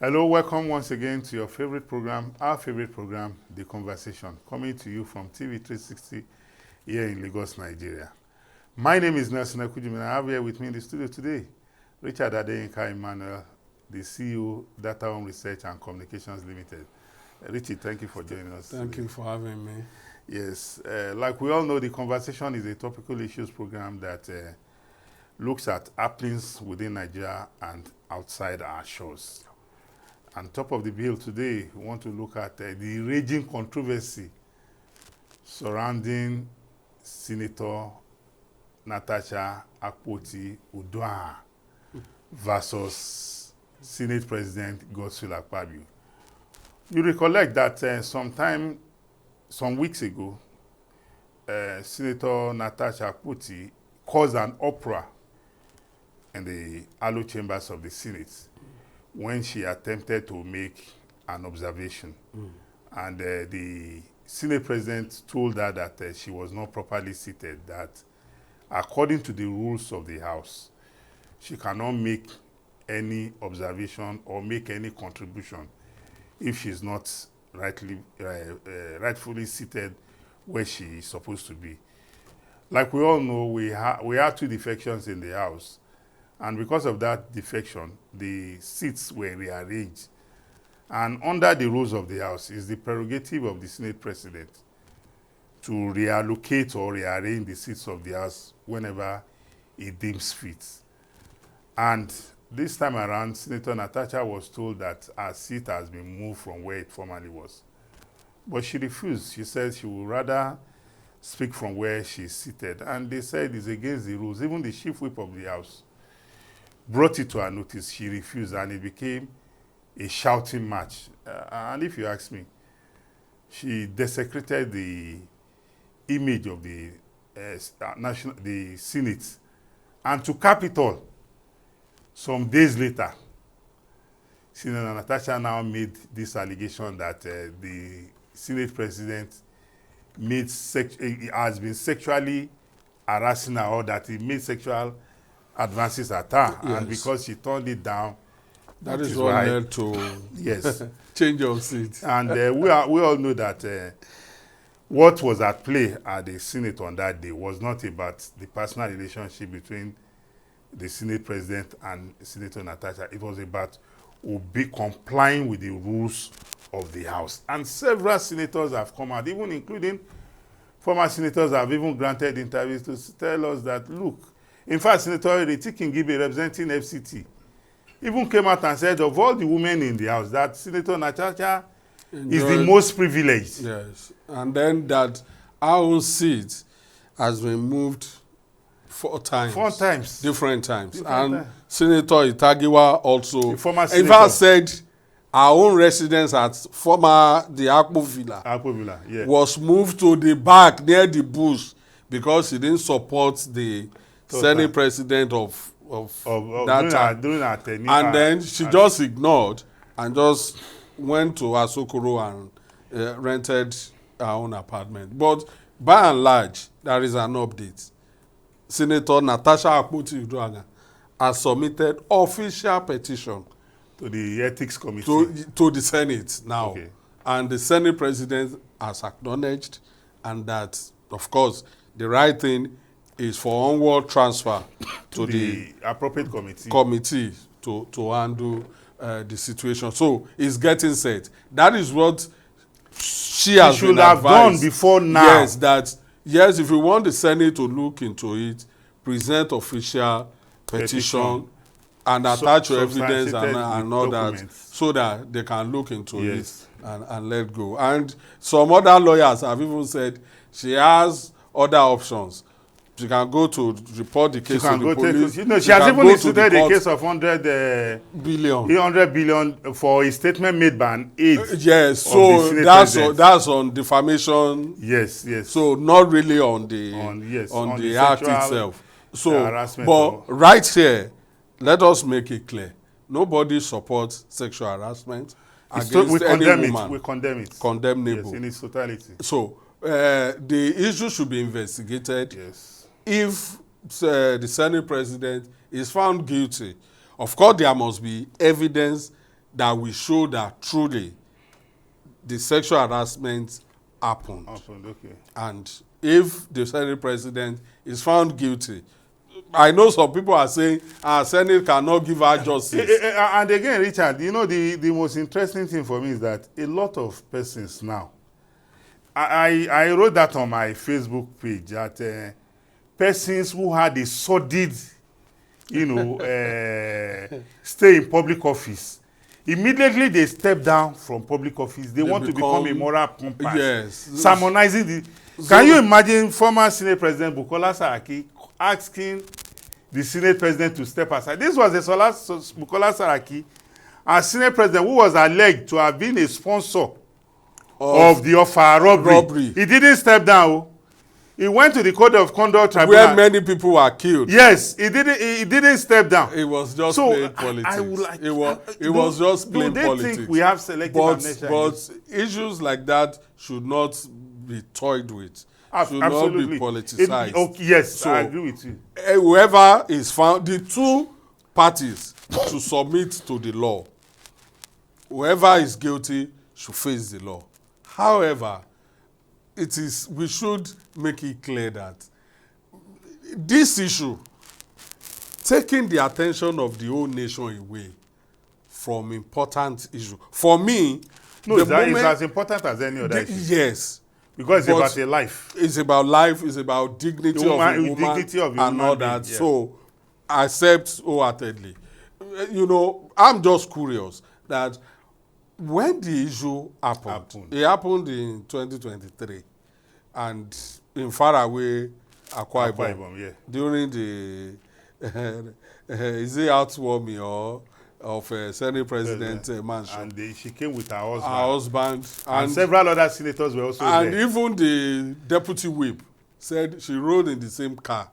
Hello, welcome once again to your favorite program, our favorite program, The Conversation, coming to you from TV 360 here in Lagos, Nigeria. My name is Nelson Ekujimi, and I have here with me in the studio today Richard Adeyinka Emmanuel, the CEO, Data Home Research and Communications Limited. Richard, thank you for joining us. Thank you for having me. Yes, like we all know, The Conversation is a topical issues program that looks at happenings within Nigeria and outside our shores. On top of the bill today, we want to look at the raging controversy surrounding Senator Natasha Akpoti versus Senate President Godswill Akpabio. You recollect that some weeks ago, Senator Natasha Akpoti caused an uproar in the Alo chambers of the Senate when she attempted to make an observation. And the Senate President told her that she was not properly seated, that according to the rules of the House, she cannot make any observation or make any contribution if she's not rightfully seated where she is supposed to be. Like we all know, we had two defections in the House. And because of that defection, the seats were rearranged. And under the rules of the House, it's the prerogative of the Senate President to reallocate or rearrange the seats of the House whenever he deems fit. And this time around, Senator Natasha was told that her seat has been moved from where it formerly was. But she refused. She said she would rather speak from where she's seated. And they said it's against the rules. Even the chief whip of the House brought it to her notice. She refused, and it became a shouting match. And if you ask me, she desecrated the image of the Senate. And to cap it all, some days later, Senator Natasha now made this allegation that the Senate President has been sexually harassing her, or that he made sexual advances at her. Yes. And because she turned it down, that is what led to yes, change of seat. And we all know that what was at play at the Senate on that day was not about the personal relationship between the Senate President and Senator Natasha. It was about complying with the rules of the House. And several senators have come out, even including former senators have even granted interviews to tell us that, look, in fact, Senator Ereti Kingibe, representing FCT, even came out and said of all the women in the House, that Senator Natasha is the most privileged. Yes, and then that our own seat has been moved 4 times. 4 times. Different times. Senator Itagiwa also, former in fact, said our own residence at the Akpo Villa yeah, was moved to the back near the bush because he didn't support the Senate President of that time. During her tenure. And then she just ignored and just went to Asokoro and rented her own apartment. But by and large, there is an update. Senator Natasha Akpoti has submitted official petition to the Ethics Committee. To the Senate now. Okay. And the Senate President has acknowledged, and that, of course, the right thing is for onward transfer to the appropriate committee to handle the situation. So it's getting set. That is what she has should have done before now. Yes, that if you want the Senate to look into it, present official petition and attach your evidence and all that, so that they can look into it and let go. And some other lawyers have even said she has other options. She can go to report the case to the police. She has even instituted a case of 100 billion for a statement made by an aide. Yes, so that's on defamation. Yes. So not really on the act itself. So, but right here, let us make it clear: nobody supports sexual harassment against any woman. We condemn it. Condemnable. Yes, in its totality. So the issue should be investigated. Yes. If the Senate President is found guilty, of course there must be evidence that will show that truly the sexual harassment happened. Okay. And if the Senate president is found guilty, I know some people are saying our Senate cannot give her justice. And again, Richard, you know, the most interesting thing for me is that a lot of persons now, I wrote that on my Facebook page, that persons who had a sordid, you know, stay in public office, immediately they step down from public office. They want to become a moral compass. Yes. Sermonizing the... Can you imagine former Senate President Bukola Saraki asking the Senate President to step aside? This was Bukola Saraki, a Senate President who was alleged to have been a sponsor of the offer robbery. He didn't step down. He went to the Code of Conduct Tribunal. Where many people were killed. Yes, he didn't step down. It was just plain politics. It was just plain politics. Do they think we have selective amnesia? But issues like that should not be toyed with. Should Absolutely. not be politicized. Okay, yes, So, I agree with you. Whoever is found, the two parties should submit to the law. Whoever is guilty should face the law. However, we should make it clear that this issue, taking the attention of the whole nation away from important issue, for me, no, it's as important as any other issue. Yes. Because it's about a life. It's about life, it's about dignity of a woman and all that. Yeah. So, I accept wholeheartedly. You know, I'm just curious that when the issue happened, it happened in 2023 and in faraway Akwa Ibom, yeah. During the is it housewarming or of Senate President mansion. And she came with her husband. Her husband. And several other senators were also there. And even the deputy whip said she rode in the same car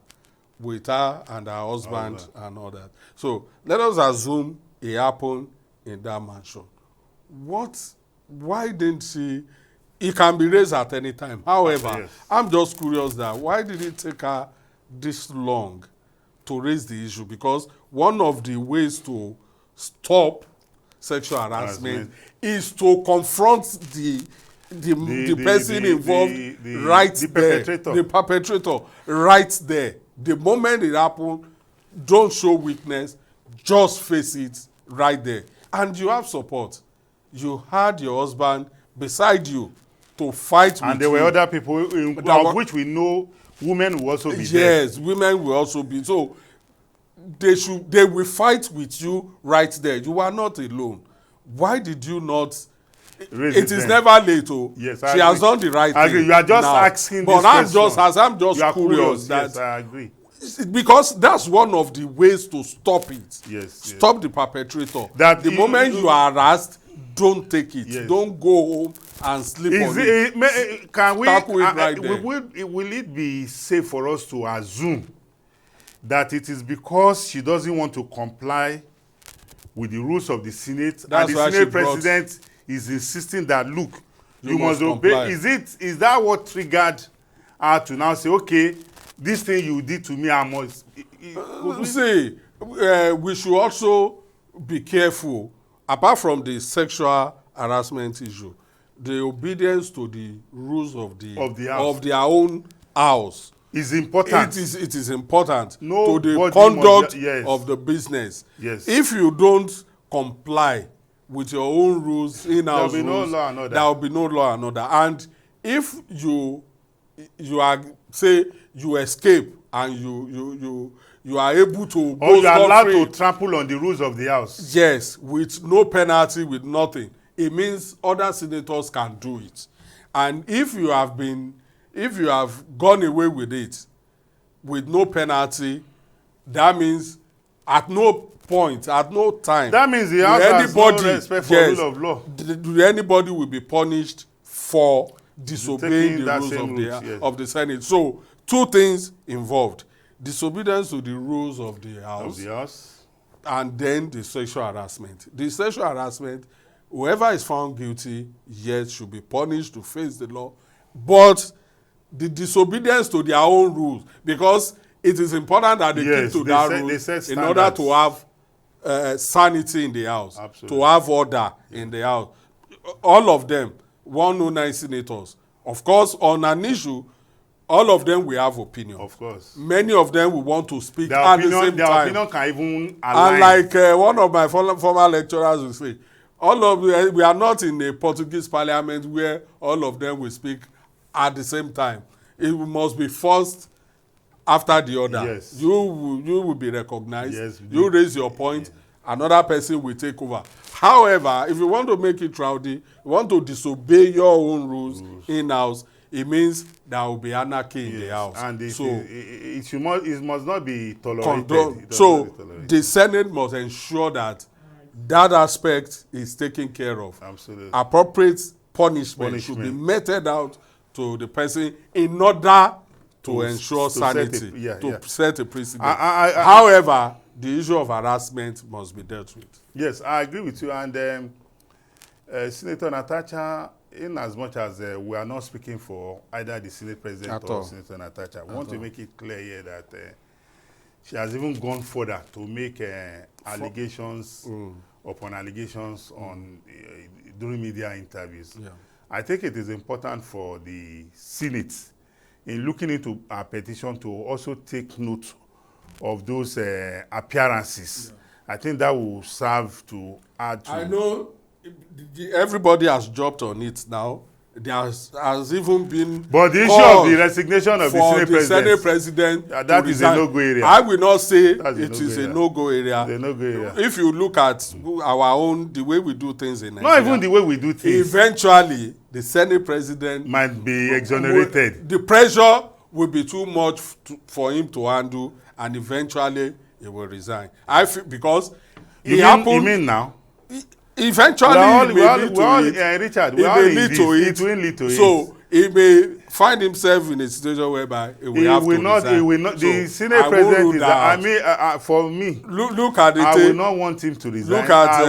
with her and her husband and all that. So let us assume it happened in that mansion. Why didn't she? It can be raised at any time. However, yes. I'm just curious that why did it take her this long to raise the issue? Because one of the ways to stop sexual harassment is to confront the person involved the perpetrator right there. The moment it happened, don't show weakness, just face it right there. And you have support. You had your husband beside you to fight with you. And there were other people of which we know women will also be there. Yes, women will also be. So they will fight with you right there. You are not alone. Why did you not? It is never late. Oh, yes, she has done the right thing. You are just asking but this question. I'm just curious that. Yes, I agree. Because that's one of the ways to stop it. Yes. Stop the perpetrator. That the moment you are harassed, don't take it. Yes. Don't go home and sleep on it. Can we? Right will it be safe for us to assume that it is because she doesn't want to comply with the rules of the Senate, and the Senate president is insisting that look, you must obey? Is that what triggered her to now say, okay, this thing you did to me, I must? See, we should also be careful. Apart from the sexual harassment issue, the obedience to the rules of their own house is important. It is important to the conduct of the business. Yes. If you don't comply with your own rules, in-house rules, no law and order. There will be no law and order. And if you are, say, you escape and you are able to go, or you are allowed to trample on the rules of the house. Yes, with no penalty, with nothing. It means other senators can do it. And if you have gone away with it with no penalty, that means at no point, at no time, that means the house has no respect for rule of law. Anybody will be punished for disobeying the rules of the Senate. So, two things involved: disobedience to the rules of the house, and then the sexual harassment. The sexual harassment, whoever is found guilty, yes, should be punished to face the law. But the disobedience to their own rules, because it is important that they keep to that rule in order to have sanity in the house, Absolutely. to have order in the house. All of them, 109 senators. Of course, on an issue, all of them will have opinion. Of course. Many of them will want to speak Their at the same their time. opinion can even align. And like one of my former lecturers will say, we are not in a Portuguese parliament where all of them will speak at the same time. It must be first after the other. Yes. You will be recognized. Yes, you raise your point. Another person will take over. However, if you want to make it rowdy, you want to disobey your own rules in-house, it means there will be anarchy in the house. And it must not be tolerated. So the Senate must ensure that that aspect is taken care of. Absolutely. Appropriate punishment should be meted out to the person in order to ensure sanity, set a precedent. However, the issue of harassment must be dealt with. Yes, I agree with you. And Senator Natasha, in as much as we are not speaking for either the Senate President or Senator Natasha, we want to make it clear here that she has even gone further to make allegations upon allegations on during media interviews. Yeah. I think it is important for the Senate, in looking into our petition, to also take note of those appearances. Yeah. I think that will serve to add to... I know everybody has jumped on it now. There has even been... But the issue of the resignation of the Senate President, that is a no-go area. I will not say it is a no-go area. It's a no-go area. If you look at our own, the way we do things in Nigeria... Not even the way we do things. Eventually, the Senate President... might be exonerated. The pressure will be too much for him to handle, and eventually he will resign. I feel because you mean now? Eventually, it may lead to it. So he may find himself in a situation whereby he will have to resign. He will not. The Senate President is. I mean, for me, look at it. I will not want him to resign. Look at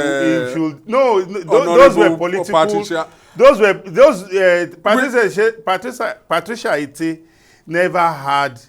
those were political. Patricia. Those Patricia Ite never had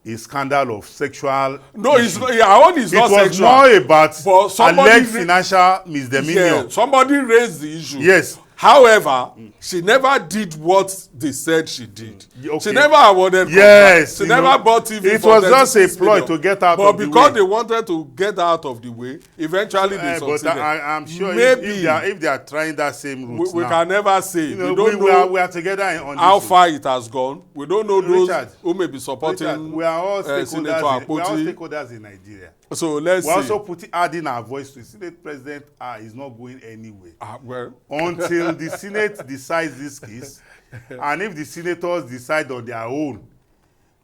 a scandal of sexual. No, it's not. Our own is not sexual. It was more about alleged financial misdemeanor. Yeah, somebody raised the issue. Yes. However, she never did what they said she did. Okay. She never awarded. Yes. She never bought TV. It was just a ploy to get out of the way. But because they wanted to get out of the way, eventually they succeeded. But I'm sure maybe if they are trying that same route we can never say. You know, we don't know we are together on how far it has gone. We don't know those who may be supporting. Richard, we are all stakeholders in Nigeria. So let's see. We're also adding our voice to the Senate President. Is not going anywhere. Until the Senate decides this case, and if the senators decide on their own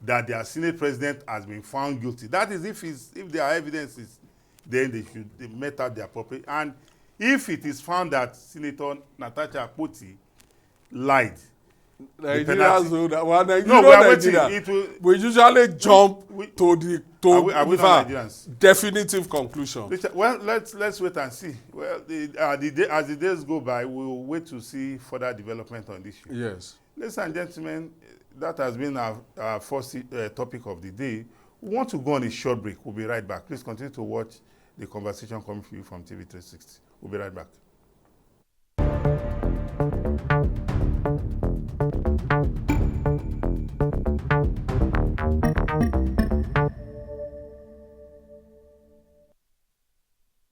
that their Senate President has been found guilty, that is if there are evidences, then they met out their appropriate. And if it is found that Senator Natasha Akpoti lied, Nigeria, we usually jump to the definitive conclusion. Well, let's wait and see. Well, as the days go by, we will wait to see further development on this issue. Yes. Ladies and gentlemen, that has been our first topic of the day. We want to go on a short break. We'll be right back. Please continue to watch the conversation coming to you from TV 360. We'll be right back.